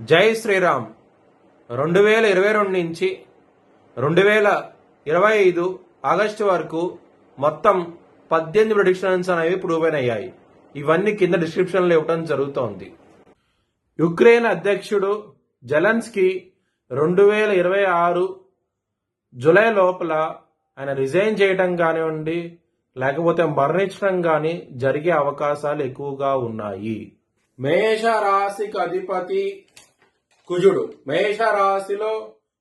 జై శ్రీరామ్. 2022 నుంచి 2025 ఆగస్టు వరకు మొత్తం 18 ప్రెడిక్షన్స్ అనేవి ప్రూవ్ అయ్యాయి. ఇవన్నీ కింద డిస్క్రిప్షన్లో ఇవ్వడం జరుగుతోంది. యుక్రెయిన్ అధ్యక్షుడు జెలెన్స్కీ 2026 జూలై లోపల ఆయన రిజైన్ చేయడం కానివ్వండి, లేకపోతే మరణించడం కానీ జరిగే అవకాశాలు ఎక్కువగా ఉన్నాయి. మేష రాశికి అధిపతి కుజుడు. మేష రాశిలో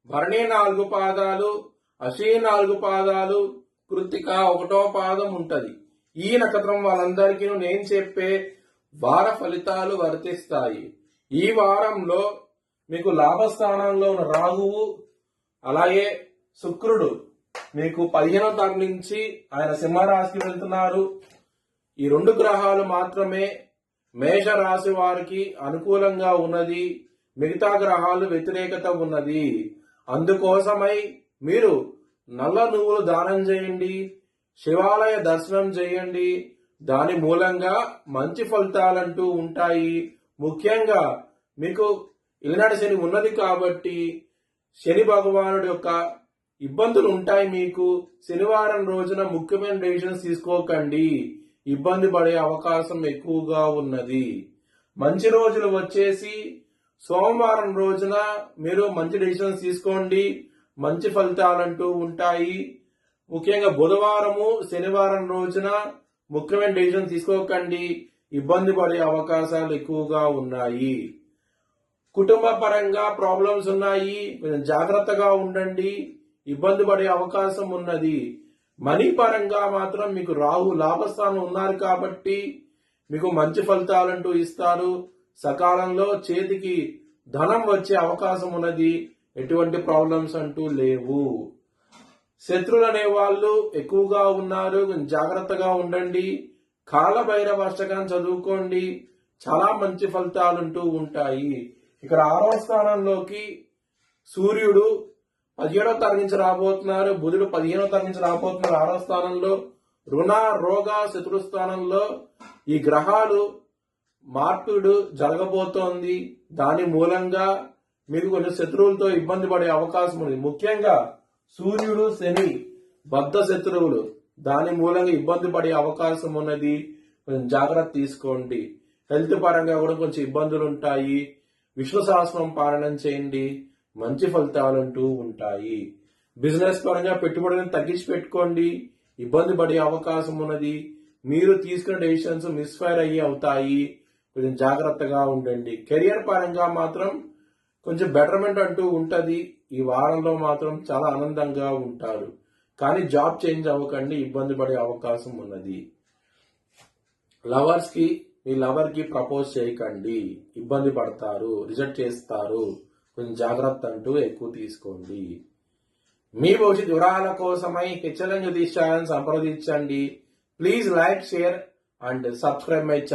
భరణి 4 పాదాలు, అశ్విని 4 పాదాలు, కృత్తిక 1వ పాదం ఉంటది. ఈ నక్షత్రం వాళ్ళందరికీ నేను చెప్పే వార ఫలితాలు వర్తిస్తాయి. ఈ వారంలో మీకు లాభస్థానంలో ఉన్న రాహువు, అలాగే శుక్రుడు మీకు 15వ తారీఖు నుంచి ఆయన సింహరాశికి వెళ్తున్నారు. ఈ 2 గ్రహాలు మాత్రమే మేష రాశి వారికి అనుకూలంగా ఉన్నది, మిగతా గ్రహాలు వ్యతిరేకత ఉన్నది. అందుకోసమై మీరు నల్ల నువ్వులు దానం చేయండి, శివాలయ దర్శనం చేయండి. దాని మూలంగా మంచి ఫలితాలంటూ ఉంటాయి. ముఖ్యంగా మీకు ఇలనాటి శని ఉన్నది కాబట్టి శని భగవానుడి యొక్క ఇబ్బందులు ఉంటాయి. మీకు శనివారం రోజున ముఖ్యమైన డెసిషన్స్ తీసుకోకండి, ఇబ్బంది పడే అవకాశం ఎక్కువగా ఉన్నది. మంచి రోజులు వచ్చేసి సోమవారం రోజున మీరు మంచి డెసిషన్స్ తీసుకోండి, మంచి ఫలితాలంటూ ఉంటాయి. ముఖ్యంగా బుధవారము శనివారం రోజున ముఖ్యమైన డెసిషన్స్ తీసుకోకండి, ఇబ్బంది పడే అవకాశాలు ఎక్కువగా ఉన్నాయి. కుటుంబ పరంగా ప్రాబ్లమ్స్ ఉన్నాయి, జాగ్రత్తగా ఉండండి, ఇబ్బంది పడే అవకాశం ఉన్నది. మనీ పరంగా మాత్రం మీకు రాహు లాభస్థానం ఉన్నారు కాబట్టి మీకు మంచి ఫలితాలంటూ ఇస్తారు. సకాలంలో చేతికి ధనం వచ్చే అవకాశం ఉన్నది, ఎటువంటి ప్రాబ్లమ్స్ అంటూ లేవు. శత్రువులు అనే వాళ్ళు ఎక్కువగా ఉన్నారు, జాగ్రత్తగా ఉండండి. కాలభైరవ అష్టకం చదువుకోండి, చాలా మంచి ఫలితాలుంటూ ఉంటాయి. ఇక్కడ 6వ స్థానంలోకి సూర్యుడు 17వ తారీఖు నుంచి రాబోతున్నారు, బుధుడు 15వ తారీఖు నుంచి రాబోతున్నారు. 6వ స్థానంలో రుణ రోగ శత్రు స్థానంలో ఈ గ్రహాలు మార్పుడు జరగబోతోంది. దాని మూలంగా మీకు కొన్ని శత్రువులతో ఇబ్బంది పడే అవకాశం ఉంది. ముఖ్యంగా సూర్యుడు శని బద్ధ శత్రువులు, దాని మూలంగా ఇబ్బంది పడే అవకాశం ఉన్నది. కొంచెం జాగ్రత్త తీసుకోండి. హెల్త్ పరంగా కూడా కొంచెం ఇబ్బందులు ఉంటాయి. విష్ణు సహస్రం పాలన చేయండి, మంచి ఫలితాలంటూ ఉంటాయి. బిజినెస్ పరంగా పెట్టుబడులను తగ్గించి పెట్టుకోండి, ఇబ్బంది పడే అవకాశం ఉన్నది. మీరు తీసుకున్న డెసిషన్స్ మిస్ఫైర్ అయ్యి అవుతాయి, కొంచెం జాగ్రత్తగా ఉండండి. కెరియర్ పరంగా మాత్రం కొంచెం బెటర్మెంట్ అంటూ ఉంటది. ఈ వారంలో మాత్రం చాలా ఆనందంగా ఉంటారు, కానీ జాబ్ చేంజ్ అవ్వకండి, ఇబ్బంది పడే అవకాశం ఉన్నది. లవర్స్ కి మీ లవర్ కి ప్రపోజ్ చేయకండి, ఇబ్బంది పడతారు, రిజెక్ట్ చేస్తారు. కొంచెం జాగ్రత్త అంటూ ఎక్కువ తీసుకోండి. మీ భవిష్యత్ వివరాల కోసమై హెచ్ఎల్ఎన్ జ్యోతిష్ ఛానల్ సంప్రదించండి. Please like, share and subscribe my channel.